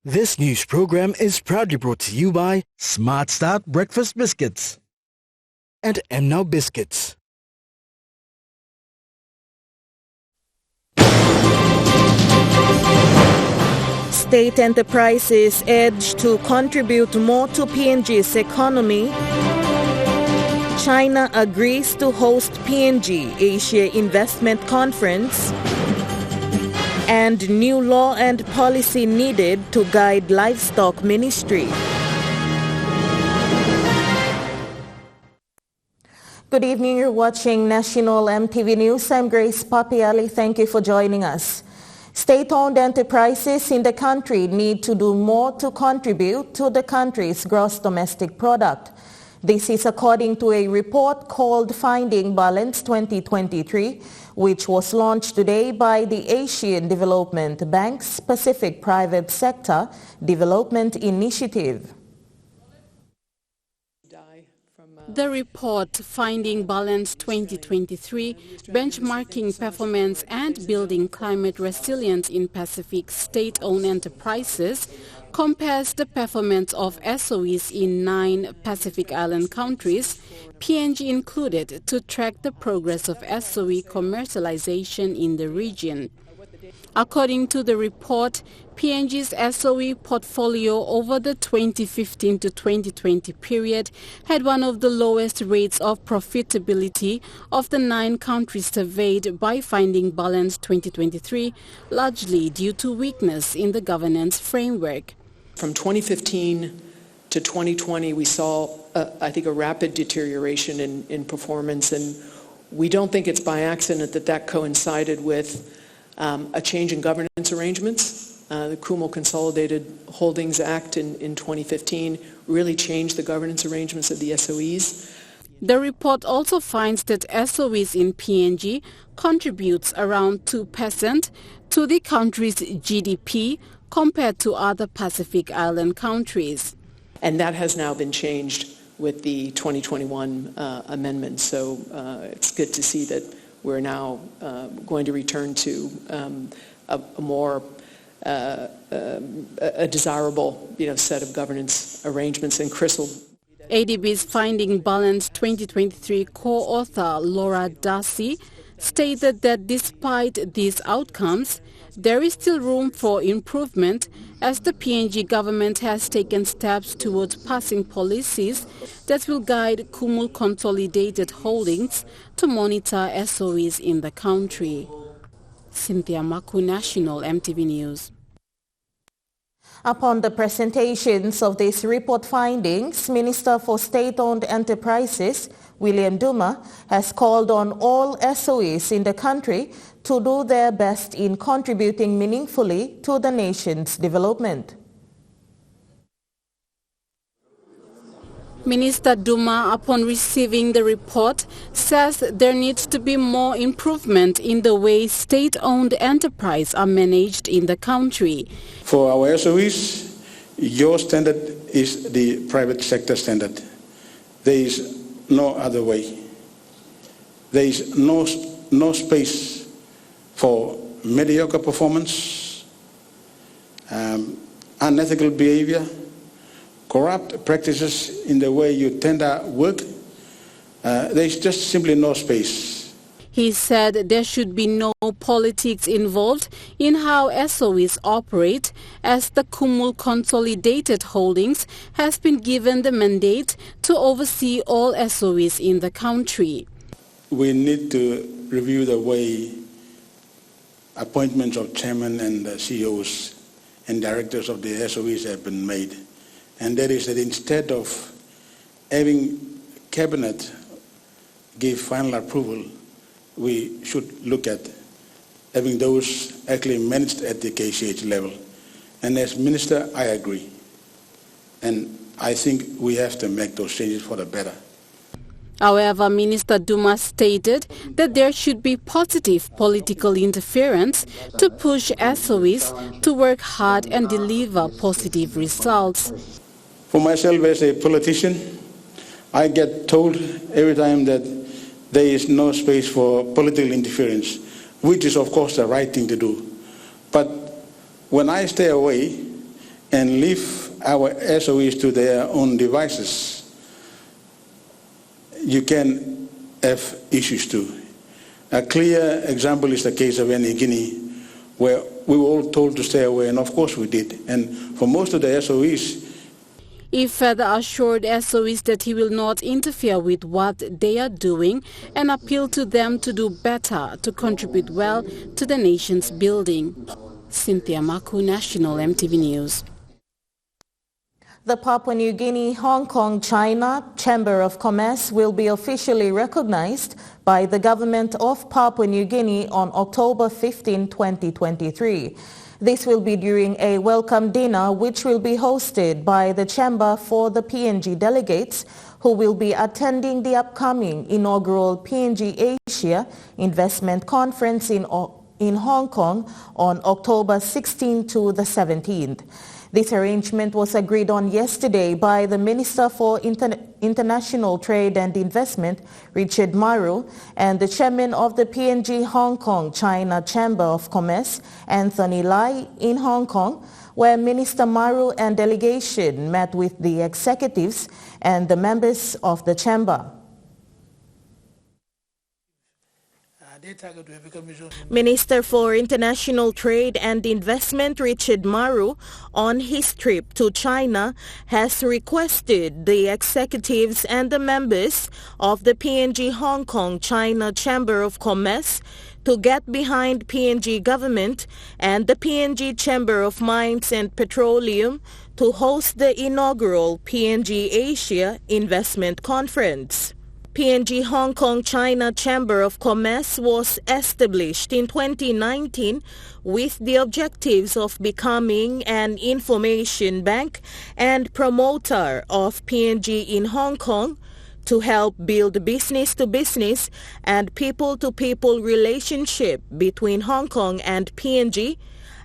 This news program is proudly brought to you by Smart Start Breakfast Biscuits and Now Biscuits. State enterprises edge to contribute more to PNG's economy. China agrees to host PNG Asia Investment Conference. And new law and policy needed to guide livestock ministry. Good evening, you're watching National Emtv News. I'm Grace Papiali. Thank you for joining us. State-owned enterprises in the country need to do more to contribute to the country's gross domestic product. This is according to a report called Finding Balance 2023, which was launched today by the Asian Development Bank's Pacific Private Sector Development Initiative. The report, Finding Balance 2023, benchmarking performance and building climate resilience in Pacific state-owned enterprises, compares the performance of SOEs in 9 Pacific Island countries, PNG included, to track the progress of SOE commercialization in the region. According to the report, PNG's SOE portfolio over the 2015 to 2020 period had one of the lowest rates of profitability of the 9 countries surveyed by Finding Balance 2023, largely due to weakness in the governance framework. From 2015 to 2020, we saw, I think, a rapid deterioration in performance, and we don't think it's by accident that coincided with a change in governance arrangements. The Kumul Consolidated Holdings Act in 2015 really changed the governance arrangements of the SOEs. The report also finds that SOEs in PNG contributes around 2% to the country's GDP compared to other Pacific Island countries. And that has now been changed with the 2021 amendment. So it's good to see that we're now going to return to a more a desirable, set of governance arrangements. And Crystal. ADB's Finding Balance 2023 co-author Laura Darcy stated that despite these outcomes, there is still room for improvement as the PNG government has taken steps towards passing policies that will guide Kumul Consolidated Holdings to monitor SOEs in the country. Cynthia Maku, National Emtv News. Upon the presentations of these report findings, Minister for State-Owned Enterprises, William Duma, has called on all SOEs in the country to do their best in contributing meaningfully to the nation's development. Minister Duma, upon receiving the report, says there needs to be more improvement in the way state-owned enterprises are managed in the country. For our SOEs, your standard is the private sector standard. There is no other way. There is no space for mediocre performance, unethical behavior, corrupt practices in the way you tender work. There is just simply no space. He said there should be no politics involved in how SOEs operate, as the Kumul Consolidated Holdings has been given the mandate to oversee all SOEs in the country. We need to review the way appointments of chairman and CEOs and directors of the SOEs have been made. And that is that instead of having cabinet give final approval, we should look at having those actually managed at the KCH level. And as minister, I agree. And I think we have to make those changes for the better. However, Minister Duma stated that there should be positive political interference to push SOEs to work hard and deliver positive results. For myself as a politician, I get told every time that there is no space for political interference, which is of course the right thing to do. But when I stay away and leave our SOEs to their own devices, you can have issues too. A clear example is the case of Guinea, where we were all told to stay away, and of course we did. And for most of the SOEs, He further assured SOEs that he will not interfere with what they are doing and appealed to them to do better to contribute well to the nation's building. Cynthia Maku, National Emtv News. The Papua New Guinea, Hong Kong, China Chamber of Commerce will be officially recognized by the government of Papua New Guinea on October 15, 2023. This will be during a welcome dinner which will be hosted by the Chamber for the PNG delegates who will be attending the upcoming inaugural PNG Asia Investment Conference in Hong Kong on October 16 to the 17th. This arrangement was agreed on yesterday by the Minister for International Trade and Investment, Richard Maru, and the Chairman of the PNG Hong Kong China Chamber of Commerce, Anthony Lai, in Hong Kong, where Minister Maru and delegation met with the executives and the members of the chamber. Minister for International Trade and Investment Richard Maru, on his trip to China, has requested the executives and the members of the PNG Hong Kong China Chamber of Commerce to get behind PNG government and the PNG Chamber of Mines and Petroleum to host the inaugural PNG Asia Investment Conference. PNG Hong Kong China Chamber of Commerce was established in 2019 with the objectives of becoming an information bank and promoter of PNG in Hong Kong to help build business-to-business and people-to-people relationship between Hong Kong and PNG,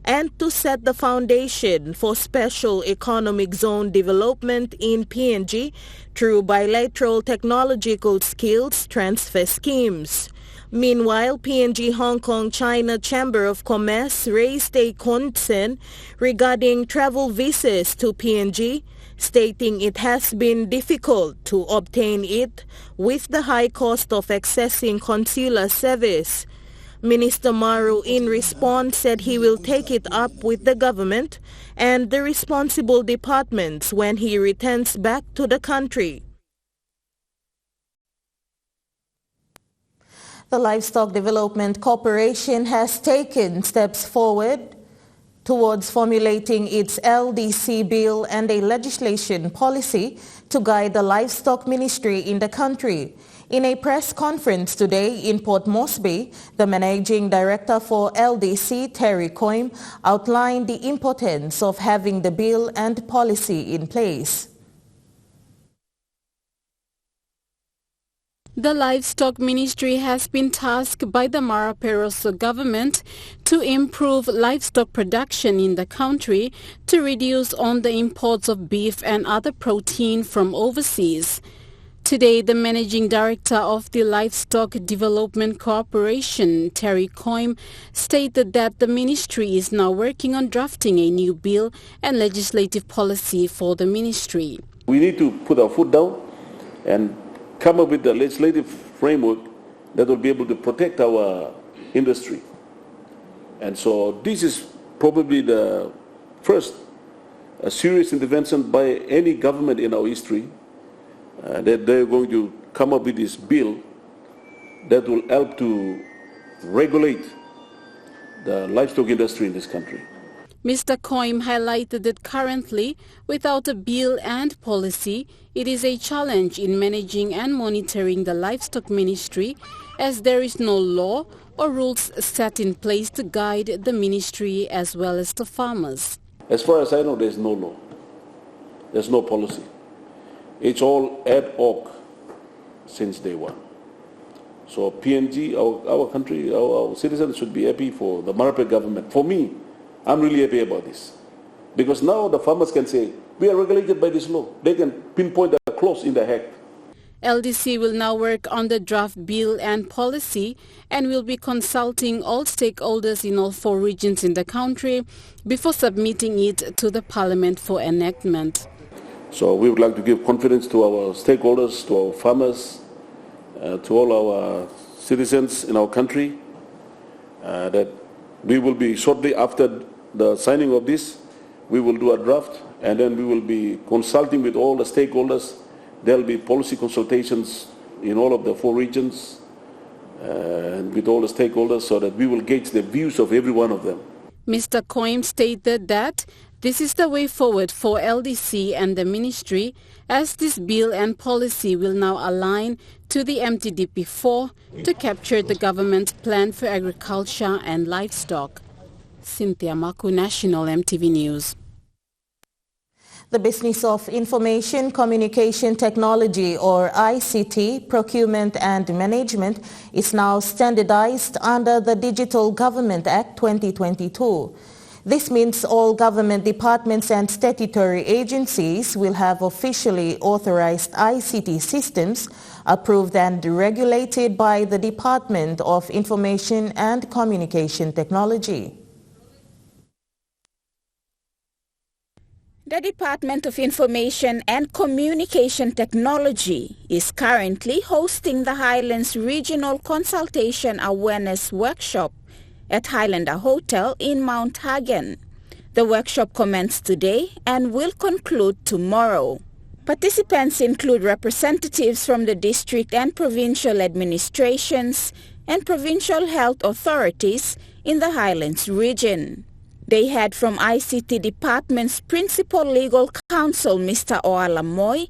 and to set the foundation for special economic zone development in PNG through bilateral technological skills transfer schemes. Meanwhile, PNG Hong Kong China Chamber of Commerce raised a concern regarding travel visas to PNG, stating it has been difficult to obtain it with the high cost of accessing consular service. Minister Maru, in response, said he will take it up with the government and the responsible departments when he returns back to the country. The Livestock Development Corporation has taken steps forward towards formulating its LDC bill and a legislation policy to guide the livestock ministry in the country. In a press conference today in Port Moresby, the Managing Director for LDC, Terry Coim, outlined the importance of having the bill and policy in place. The Livestock Ministry has been tasked by the Mara Peroso government to improve livestock production in the country to reduce on the imports of beef and other protein from overseas. Today, the Managing Director of the Livestock Development Corporation, Terry Coim, stated that the ministry is now working on drafting a new bill and legislative policy for the ministry. We need to put our foot down and come up with a legislative framework that will be able to protect our industry. And so this is probably the first serious intervention by any government in our history that they're going to come up with this bill that will help to regulate the livestock industry in this country. Mr. Coim highlighted that currently, without a bill and policy, it is a challenge in managing and monitoring the livestock ministry, as there is no law or rules set in place to guide the ministry as well as the farmers. As far as I know, there's no law. There's no policy. It's all ad hoc since day one. So PNG, our country, our citizens should be happy for the Marape government. For me, I'm really happy about this. Because now the farmers can say, we are regulated by this law. They can pinpoint a clause in the act. LDC will now work on the draft bill and policy and will be consulting all stakeholders in all 4 regions in the country before submitting it to the Parliament for enactment. So we would like to give confidence to our stakeholders, to our farmers, to all our citizens in our country that we will be shortly after the signing of this, we will do a draft and then we will be consulting with all the stakeholders. There will be policy consultations in all of the 4 regions and with all the stakeholders so that we will gauge the views of every one of them. Mr. Koim stated that this is the way forward for LDC and the ministry, as this bill and policy will now align to the MTDP4 to capture the government's plan for agriculture and livestock. Cynthia Maku, National MTV News. The Business of Information Communication Technology, or ICT, Procurement and Management is now standardized under the Digital Government Act 2022. This means all government departments and statutory agencies will have officially authorized ICT systems approved and regulated by the Department of Information and Communication Technology. The Department of Information and Communication Technology is currently hosting the Highlands Regional Consultation Awareness Workshop at Highlander Hotel in Mount Hagen. The workshop commenced today and will conclude tomorrow. Participants include representatives from the district and provincial administrations and provincial health authorities in the Highlands region. They had from ICT Department's Principal Legal Counsel, Mr. Oala Moy,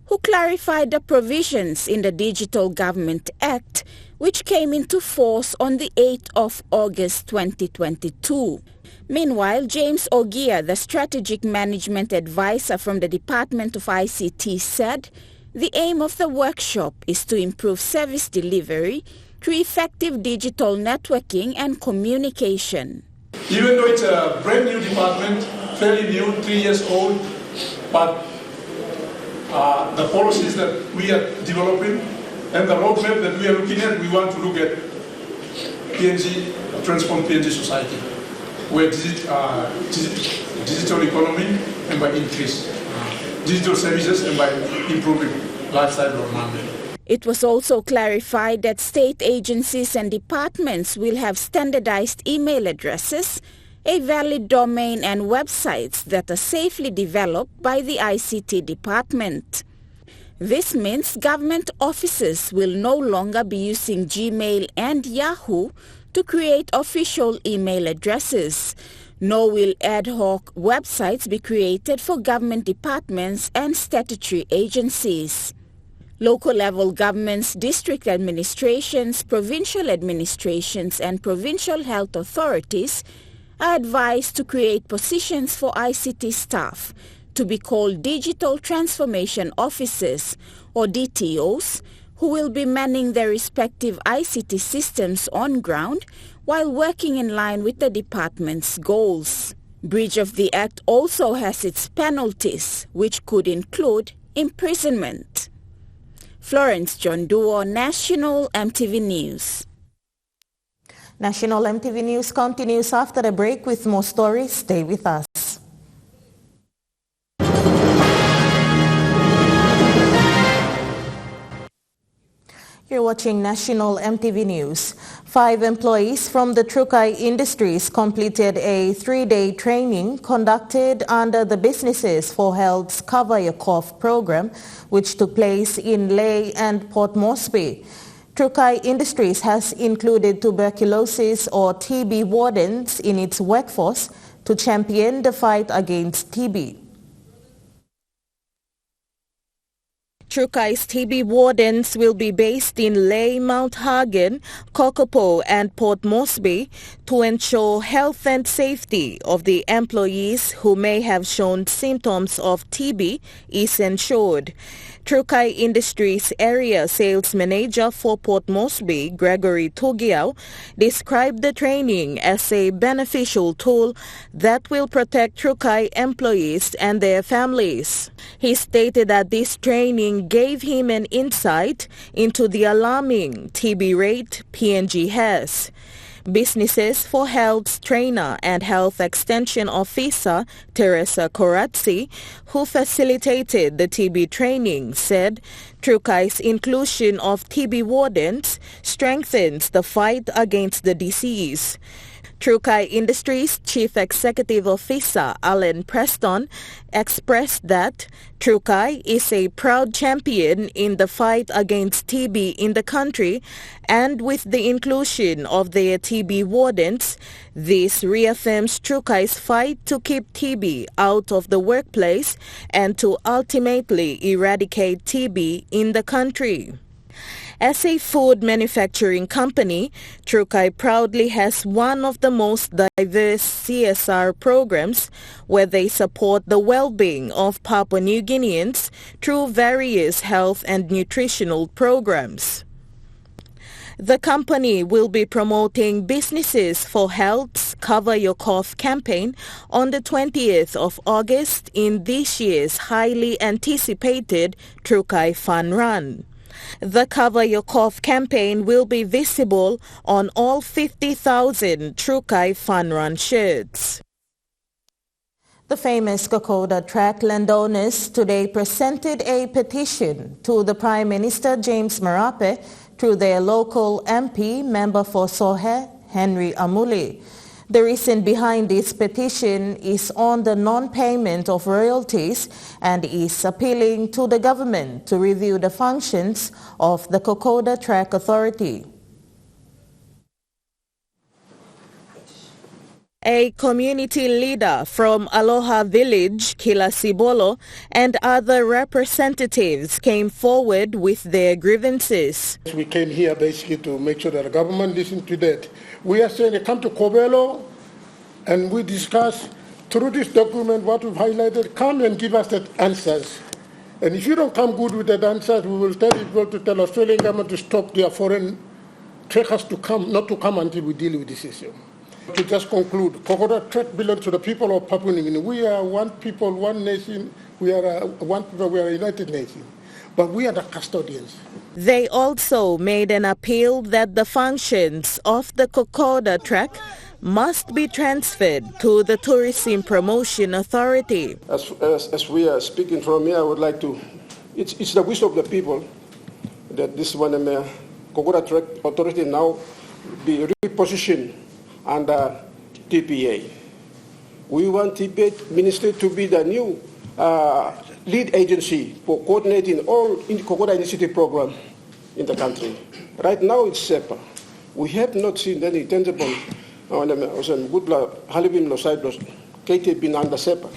who clarified the provisions in the Digital Government Act, which came into force on the 8th of August 2022. Meanwhile, James Ogia, the Strategic Management Advisor from the Department of ICT, said the aim of the workshop is to improve service delivery through effective digital networking and communication. Even though it's a brand new department, fairly new, 3 years old, but the policies that we are developing and the roadmap that we are looking at, we want to look at PNG, transform PNG society, where digital economy and by increase digital services and by improving lifestyle of man. It was also clarified that state agencies and departments will have standardized email addresses, a valid domain and websites that are safely developed by the ICT department. This means government offices will no longer be using Gmail and Yahoo to create official email addresses, nor will ad hoc websites be created for government departments and statutory agencies. Local level governments, district administrations, provincial administrations and provincial health authorities are advised to create positions for ICT staff to be called Digital Transformation Officers or DTOs, who will be manning their respective ICT systems on ground while working in line with the department's goals. Breach of the Act also has its penalties, which could include imprisonment. Florence John Duo, National MTV News. National MTV News continues after the break with more stories. Stay with us. You're watching National MTV News. 5 employees from the Trukai Industries completed a 3-day training conducted under the Businesses for Health's Cover Your Cough program, which took place in Lae and Port Moresby. Trukai Industries has included tuberculosis or TB wardens in its workforce to champion the fight against TB. Trukai's TB wardens will be based in Lae, Mount Hagen, Kokopo and Port Moresby to ensure health and safety of the employees who may have shown symptoms of TB is ensured. Trukai Industries Area Sales Manager for Port Moresby, Gregory Tugiao, described the training as a beneficial tool that will protect Trukai employees and their families. He stated that this training meeting gave him an insight into the alarming TB rate PNG has. Businesses for Health trainer and health extension officer Teresa Corazzi, who facilitated the TB training, said Trukai's inclusion of TB wardens strengthens the fight against the disease. Trukai Industries Chief Executive Officer Alan Preston expressed that Trukai is a proud champion in the fight against TB in the country, and with the inclusion of their TB wardens, this reaffirms Trukai's fight to keep TB out of the workplace and to ultimately eradicate TB in the country. As a food manufacturing company, Trukai proudly has one of the most diverse CSR programs where they support the well-being of Papua New Guineans through various health and nutritional programs. The company will be promoting Businesses for Health's Cover Your Cough campaign on the 20th of August in this year's highly anticipated Trukai Fun Run. The Cover Your Cough campaign will be visible on all 50,000 Trukai Fun Run shirts. The famous Kokoda track landowners today presented a petition to the Prime Minister James Marape through their local MP, member for Sohe, Henry Amuli. The reason behind this petition is on the non-payment of royalties and is appealing to the government to review the functions of the Kokoda Track Authority. A community leader from Aloha Village, Kilasibolo, and other representatives came forward with their grievances. We came here basically to make sure that the government listens to that. We are saying they come to Kobelo and we discuss through this document what we've highlighted. Come and give us the answers. And if you don't come good with the answers, we will tell people to tell Australian government to stop their foreign trekkers to come, not to come until we deal with this issue. To just conclude, Kokoda Trek belongs to the people of Papua New Guinea. We are one people, one nation. We are one people. We are a united nation. But we are the custodians. They also made an appeal that the functions of the Kokoda Trek must be transferred to the Tourism Promotion Authority. As we are speaking from here, I would like to, it's the wish of the people that this one Kokoda Trek Authority now be repositioned under TPA. We want TPA Ministry to be the new lead agency for coordinating all Kokoda Initiative program in the country. Right now it's SEPA. We have not seen any tangible KT being under SEPA.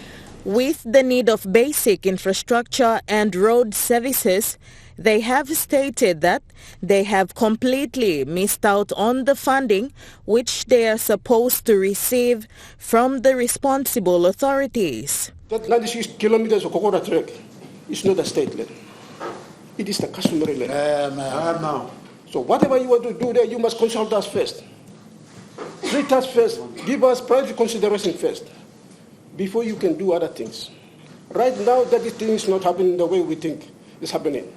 With the need of basic infrastructure and road services, they have stated that they have completely missed out on the funding which they are supposed to receive from the responsible authorities. That 96 kilometers of Kokoda Trek is not a state land. It is the customary land. So whatever you want to do there, you must consult us first. Treat us first. Give us private consideration first before you can do other things. Right now, that thing is not happening the way we think it's happening.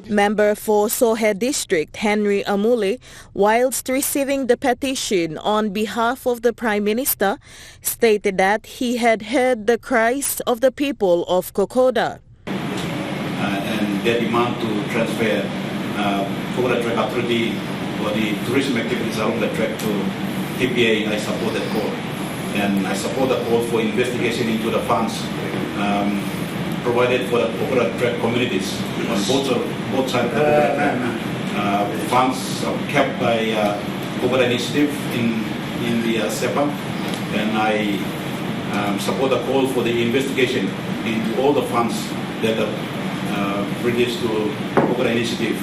Member for Sohe District Henry Amuli, whilst receiving the petition on behalf of the Prime Minister, stated that he had heard the cries of the people of Kokoda. And their demand to transfer Kokoda Track Authority or the tourism activities along the track to TPA, I support that call. And I support the call for investigation into the funds provided for the Kokoda Track communities on both sides of the Kokoda Track. Funds are kept by Kokoda Initiative in the SEPA, and I support the call for the investigation into all the funds that are released to Kokoda Initiative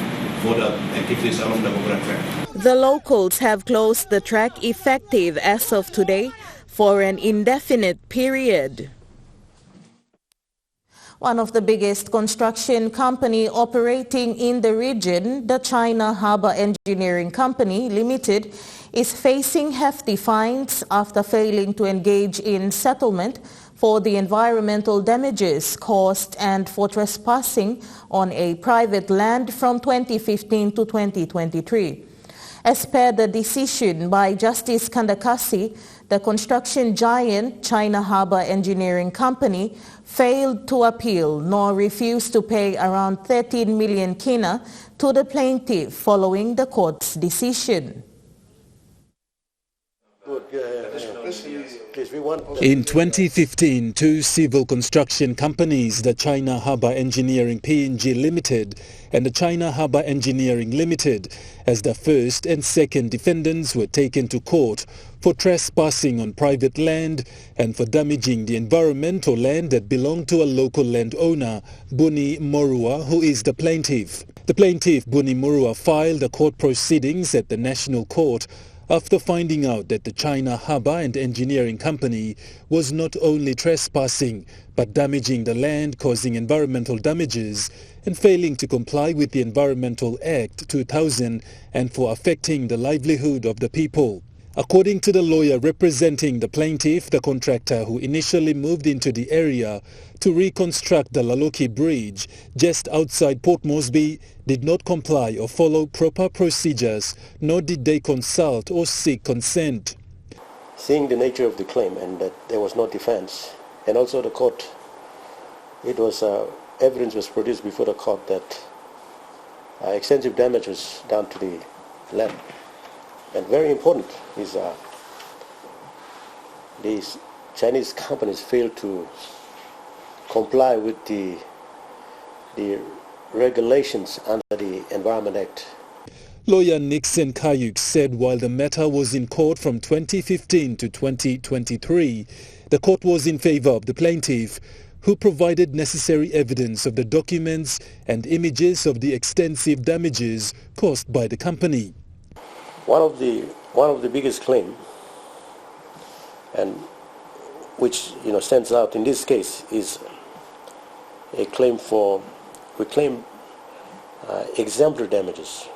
for the activities along the Kokoda Track. The locals have closed the track effective as of today for an indefinite period. One of the biggest construction company operating in the region, the China Harbour Engineering Company Limited, is facing hefty fines after failing to engage in settlement for the environmental damages caused and for trespassing on a private land from 2015 to 2023. As per the decision by Justice Kandakasi, the construction giant China Harbour Engineering Company failed to appeal nor refused to pay around 13 million kina to the plaintiff following the court's decision. In 2015, two civil construction companies, the China Harbour Engineering PNG Limited and the China Harbour Engineering Limited, as the first and second defendants were taken to court for trespassing on private land and for damaging the environmental land that belonged to a local landowner, Buni Morua, who is the plaintiff. The plaintiff, Buni Morua, filed the court proceedings at the National Court after finding out that the China Harbour and Engineering Company was not only trespassing but damaging the land, causing environmental damages and failing to comply with the Environmental Act 2000 and for affecting the livelihood of the people. According to the lawyer representing the plaintiff, the contractor who initially moved into the area to reconstruct the Laloki Bridge just outside Port Moresby did not comply or follow proper procedures, nor did they consult or seek consent. Seeing the nature of the claim and that there was no defense, and also the court, evidence was produced before the court that extensive damage was done to the land. And very important is these Chinese companies failed to comply with the regulations under the Environment Act. Lawyer Nixon Kayuk said while the matter was in court from 2015 to 2023, the court was in favor of the plaintiff, who provided necessary evidence of the documents and images of the extensive damages caused by the company. One of the biggest claims, and which stands out in this case, is a claim exemplary damages.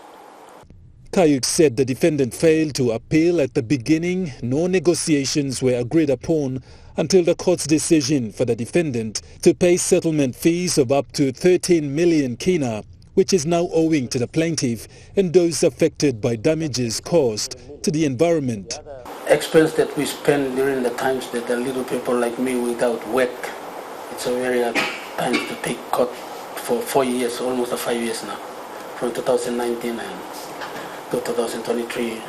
Kayuk said the defendant failed to appeal at the beginning. No negotiations were agreed upon until the court's decision for the defendant to pay settlement fees of up to 13 million kina, which is now owing to the plaintiff and those affected by damages caused to the environment. Expense that we spend during the times that the little people like me without work, it's a very hard time to take court for 4 years, almost 5 years now, from 2019 and to 2023.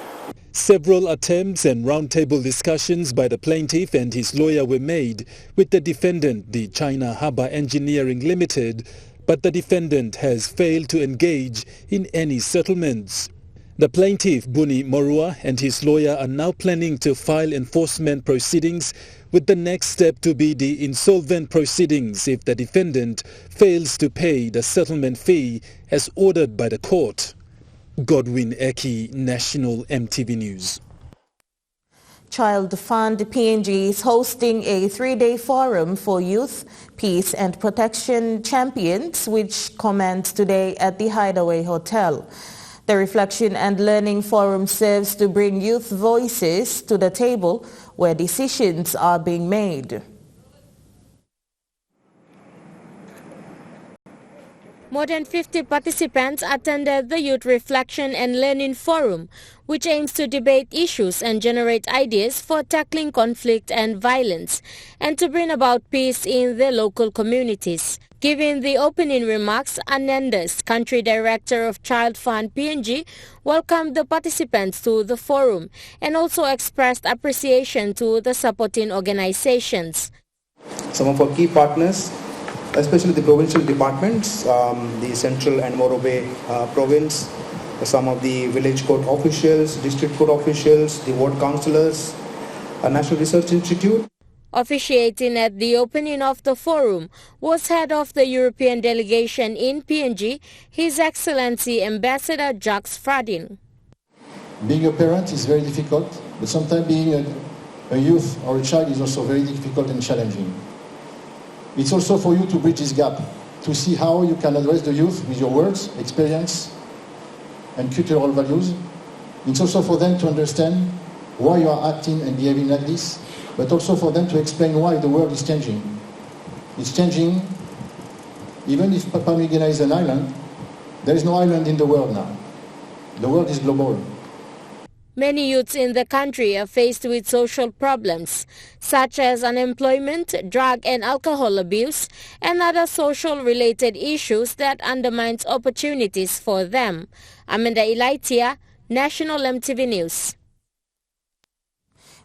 Several attempts and roundtable discussions by the plaintiff and his lawyer were made with the defendant, the China Harbour Engineering Limited, but the defendant has failed to engage in any settlements. The plaintiff, Buni Morua, and his lawyer are now planning to file enforcement proceedings, with the next step to be the insolvent proceedings if the defendant fails to pay the settlement fee as ordered by the court. Godwin Eki, National Emtv News. Child Fund PNG is hosting a 3-day forum for youth, peace and protection champions, which commenced today at the Hideaway Hotel. The Reflection and Learning Forum serves to bring youth voices to the table where decisions are being made. More than 50 participants attended the Youth Reflection and Learning Forum, which aims to debate issues and generate ideas for tackling conflict and violence, and to bring about peace in their local communities. Giving the opening remarks, Anandas, Country Director of Child Fund PNG, welcomed the participants to the forum and also expressed appreciation to the supporting organizations. Some of our key partners, especially the provincial departments, the Central and Morobe province, some of the village court officials, district court officials, the ward councillors, National Research Institute. Officiating at the opening of the forum was head of the European delegation in PNG, His Excellency Ambassador Jacques Fradin. Being a parent is very difficult, but sometimes being a youth or a child is also very difficult and challenging. It's also for you to bridge this gap, to see how you can address the youth with your words, experience, and cultural values. It's also for them to understand why you are acting and behaving like this, but also for them to explain why the world is changing. It's changing, even if Papua New Guinea is an island, there is no island in the world now. The world is global. Many youths in the country are faced with social problems, such as unemployment, drug and alcohol abuse, and other social-related issues that undermines opportunities for them. Amanda Ilaitia, National Emtv News.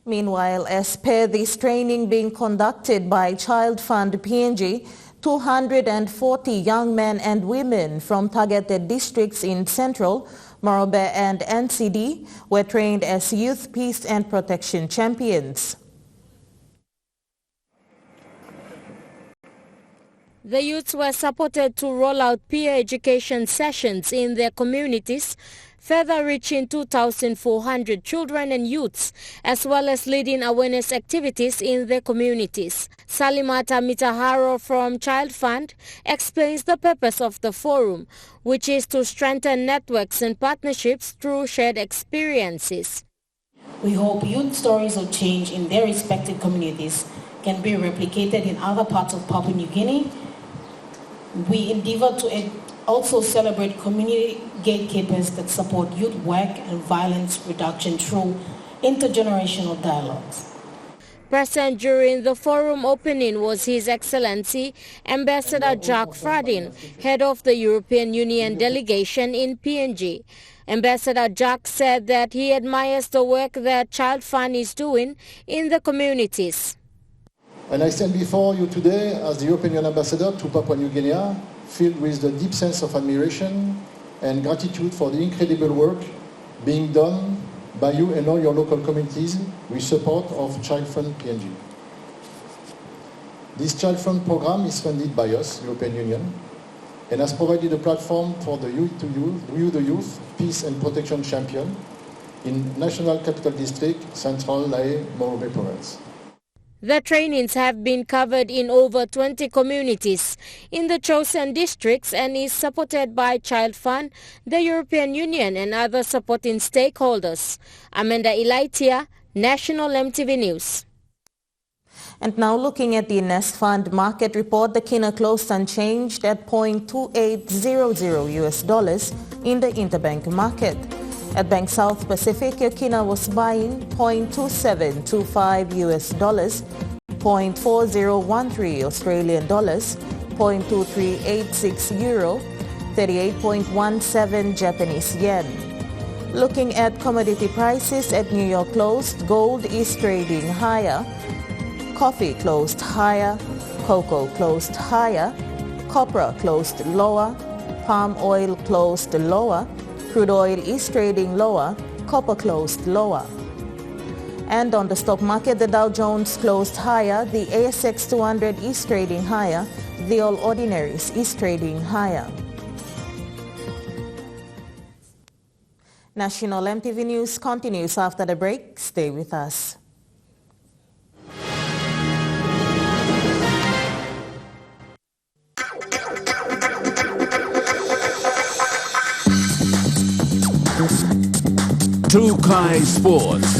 Meanwhile, as per this training being conducted by Child Fund PNG, 240 young men and women from targeted districts in Central, Morobe and NCD were trained as youth peace and protection champions. The youths were supported to roll out peer education sessions in their communities, further reaching 2,400 children and youths, as well as leading awareness activities in their communities. Salimata Mitaharo from Child Fund explains the purpose of the forum, which is to strengthen networks and partnerships through shared experiences. We hope youth stories of change in their respective communities can be replicated in other parts of Papua New Guinea. We endeavor to also celebrate community gatekeepers that support youth work and violence reduction through intergenerational dialogues. Present during the forum opening was His Excellency Ambassador Jacques Fradin, head of the European Union delegation in PNG. Ambassador Jacques said that he admires the work that Child Fund is doing in the communities. And I stand before you today as the European Union Ambassador to Papua New Guinea, filled with the deep sense of admiration and gratitude for the incredible work being done by you and all your local communities with support of Child Fund PNG. This Child Fund program is funded by us, European Union, and has provided a platform for the youth peace and protection champion in National Capital District, Central Lae Morobe Province. The trainings have been covered in over 20 communities in the chosen districts and is supported by Child Fund, the European Union and other supporting stakeholders. Amanda Ilaitia, National Emtv News. And now looking at the Nest Fund market report, the kina closed unchanged at $0.2800 US in the interbank market. At Bank South Pacific, your kina was buying $0.2725 US, $0.4013 Australian dollars, $0.2386 euro, 38.17 Japanese yen. Looking at commodity prices at New York closed, gold is trading higher, coffee closed higher, cocoa closed higher, copra closed lower, palm oil closed lower, crude oil is trading lower, copper closed lower. And on the stock market, the Dow Jones closed higher, the ASX 200 is trading higher, the All Ordinaries is trading higher. National Emtv News continues after the break. Stay with us. Trukai Sports.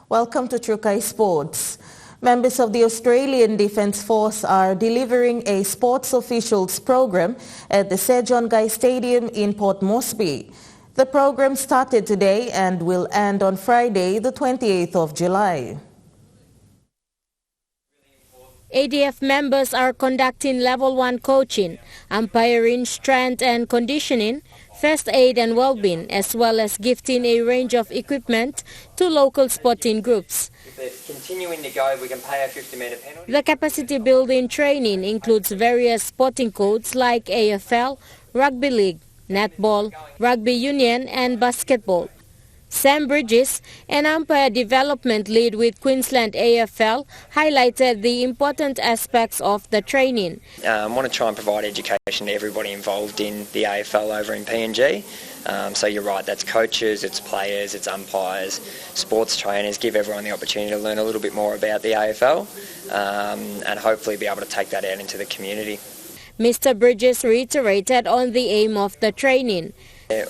Welcome to Trukai Sports. Members of the Australian Defence Force are delivering a sports officials program at the Sir John Guy Stadium in Port Moresby. The program started today and will end on Friday, the 28th of July. ADF members are conducting Level 1 coaching, umpiring, strength and conditioning, first aid and well-being, as well as gifting a range of equipment to local sporting groups. If they're continuing to go, we can pay a 50-metre penalty. The capacity building training includes various sporting codes like AFL, Rugby League, Netball, Rugby Union and Basketball. Sam Bridges, an umpire development lead with Queensland AFL, highlighted the important aspects of the training. I want to try and provide education to everybody involved in the AFL over in PNG. So you're right, that's coaches, it's players, it's umpires, sports trainers, give everyone the opportunity to learn a little bit more about the AFL and hopefully be able to take that out into the community. Mr. Bridges reiterated on the aim of the training.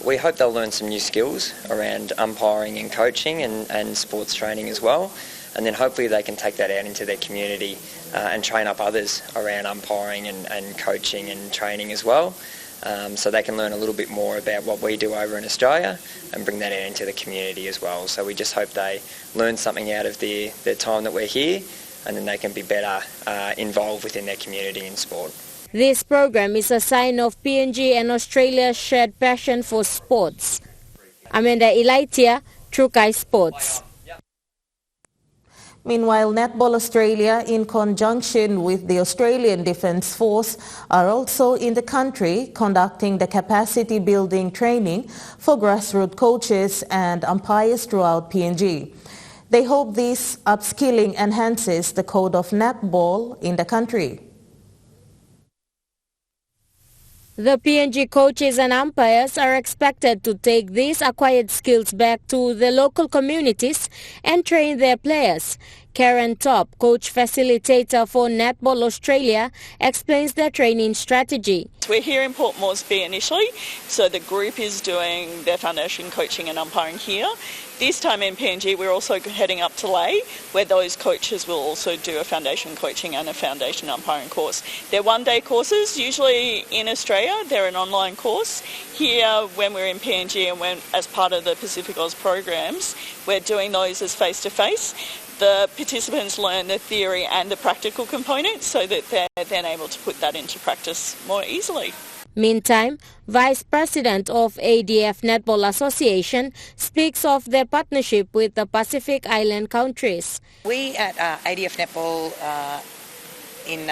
We hope they'll learn some new skills around umpiring and coaching and sports training as well. And then hopefully they can take that out into their community and train up others around umpiring and coaching and training as well. So they can learn a little bit more about what we do over in Australia and bring that out into the community as well. So we just hope they learn something out of their time that we're here, and then they can be better involved within their community in sport. This program is a sign of PNG and Australia's shared passion for sports. Amanda Ilaitia, Trukai Sports. Meanwhile, Netball Australia, in conjunction with the Australian Defence Force, are also in the country conducting the capacity building training for grassroots coaches and umpires throughout PNG. They hope this upskilling enhances the code of netball in the country. The PNG coaches and umpires are expected to take these acquired skills back to the local communities and train their players. Karen Top, coach facilitator for Netball Australia, explains their training strategy. We're here in Port Moresby initially, so the group is doing their foundation coaching and umpiring here. This time in PNG we're also heading up to Lae, where those coaches will also do a foundation coaching and a foundation umpiring course. They're one-day courses. Usually in Australia they're an online course. Here, when we're in PNG and when as part of the Pacific Oz programs, we're doing those as face-to-face. The participants learn the theory and the practical components so that they're then able to put that into practice more easily. Meantime, Vice President of ADF Netball Association speaks of their partnership with the Pacific Island countries. We at ADF Netball in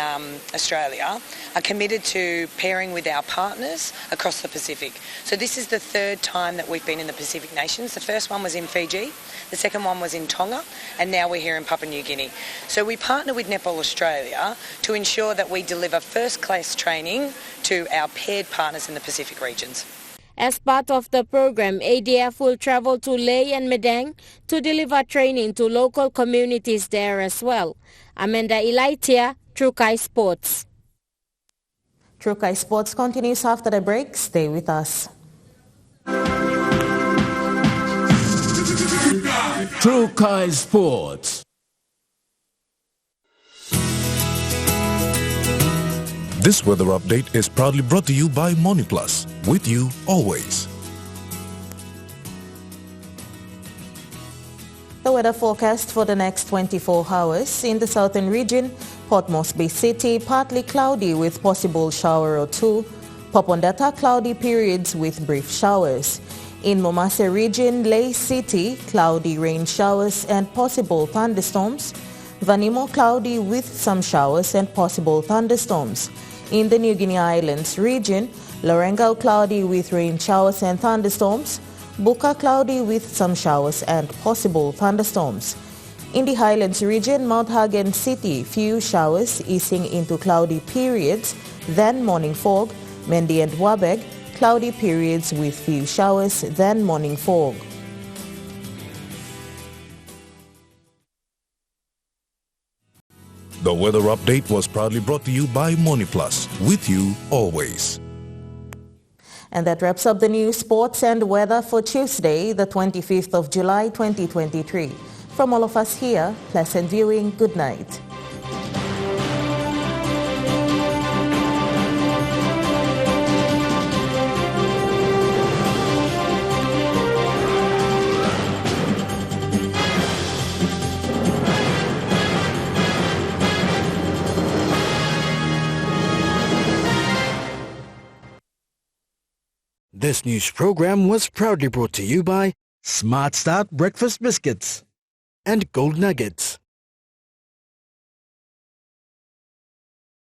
Australia are committed to pairing with our partners across the Pacific. So this is the third time that we've been in the Pacific nations. The first one was in Fiji, the second one was in Tonga, and now we're here in Papua New Guinea. So we partner with Netball Australia to ensure that we deliver first-class training to our paired partners in the Pacific regions. As part of the program, ADF will travel to Lae and Medang to deliver training to local communities there as well. Amanda Ilaitia, Trukai Sports. Trukai Sports continues after the break. Stay with us. Trukai Sports. This weather update is proudly brought to you by MoneyPlus, with you always. The weather forecast for the next 24 hours in the southern region: Port Moresby City, partly cloudy with possible shower or two. Popondetta, cloudy periods with brief showers. In Momase region, Lae City, cloudy rain showers and possible thunderstorms. Vanimo, cloudy with some showers and possible thunderstorms. In the New Guinea Islands region, Lorengau, cloudy with rain showers and thunderstorms. Buka, cloudy with some showers and possible thunderstorms. In the Highlands region, Mount Hagen City, few showers easing into cloudy periods, then morning fog. Mendi and Wabeg, cloudy periods with few showers, then morning fog. The weather update was proudly brought to you by MoneyPlus, with you always. And that wraps up the news, sports and weather for Tuesday, the 25th of July, 2023. From all of us here, pleasant viewing. Good night. This news program was proudly brought to you by Smart Start Breakfast Biscuits and Gold Nuggets.